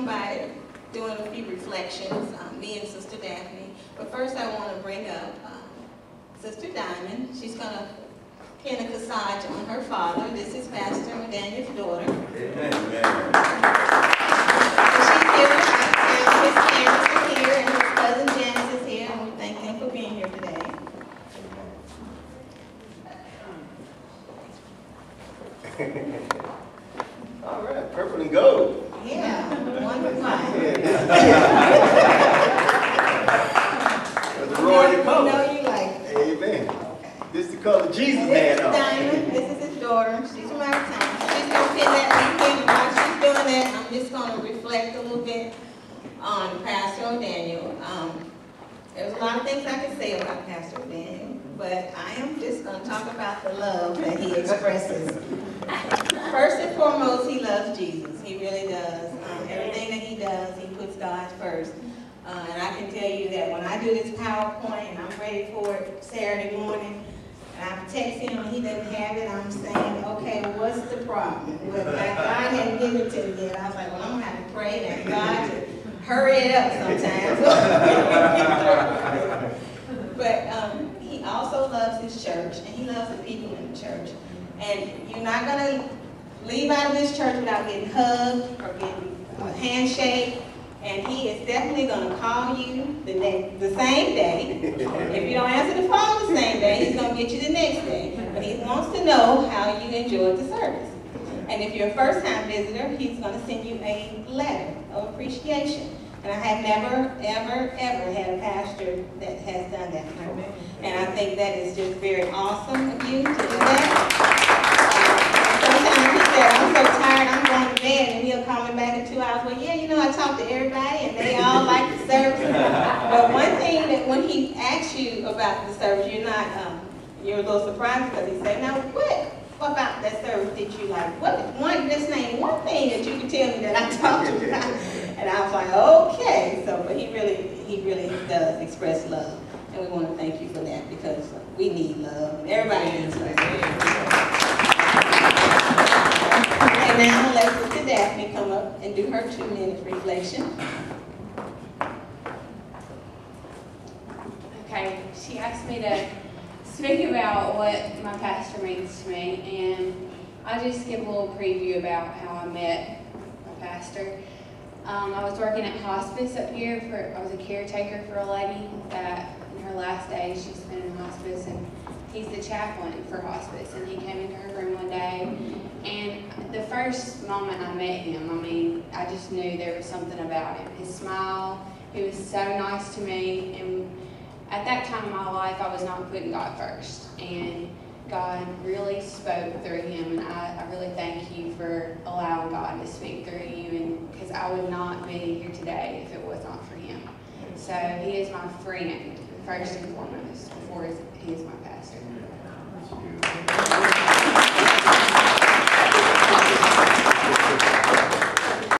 come by doing a few reflections, me and Sister Daphne. But first I want to bring up Sister Diamond. She's going to pin a corsage on her father. This is Pastor Daniel's daughter. Amen. She's here, and his parents are here, and his cousin Janice is here, and we thank them for being here today. All right, purple and gold. Yeah, one with mine. That's the royal color. You know you like it. Amen. Okay. This is the color Jesus This had is on. Diamond, this is his daughter, she's from out of town. She's going to pin that weekend, and while she's doing that, I'm just going to reflect a little bit on Pastor O'Daniel. There's a lot of things I could say about Pastor O'Daniel, but I am just going to talk about the love that he expresses. First and foremost, he loves Jesus. He really does. Everything that he does, he puts God first. And I can tell you that when I do this PowerPoint and I'm ready for it Saturday morning, and I text him and he doesn't have it, I'm saying, okay, what's the problem? Well, God hadn't given it to me yet. I was like, well, I'm going to have to pray that God to hurry it up sometimes. But he also loves his church, and he loves the people in the church. And you're not going to leave out of this church without getting hugged or getting a handshake. And he is definitely going to call you the same day. If you don't answer the phone the same day, he's going to get you the next day. But he wants to know how you enjoyed the service. And if you're a first-time visitor, he's going to send you a letter of appreciation. And I have never, ever, ever had a pastor that has done that for me. And I think that is just very awesome of you to do that. Sometimes he said, I'm so tired, I'm going to bed, and he'll call me back in 2 hours. Well, yeah, you know, I talked to everybody, and they all like the service. But one thing that when he asks you about the service, you're a little surprised, because he said, now what about that service did you like? Just name one thing that you can tell me that I talked to you about. And I was like, okay. So, but he really does express love. And we want to thank you for that, because we need love. Everybody needs love. And now let Sister Daphne come up and do her 2-minute reflection. Okay, she asked me to speak about what my pastor means to me, and I'll just give a little preview about how I met my pastor. I was working at hospice up here. I was a caretaker for a lady that in her last days she spent in hospice, and he's the chaplain for hospice. And he came into her room one day, and the first moment I met him, I mean, I just knew there was something about him. His smile, he was so nice to me, and at that time in my life, I was not putting God first, and God really spoke through him, and I really thank you for allowing God to speak through you, and because I would not be here today if it was not for him. So he is my friend, first and foremost, before he is my pastor.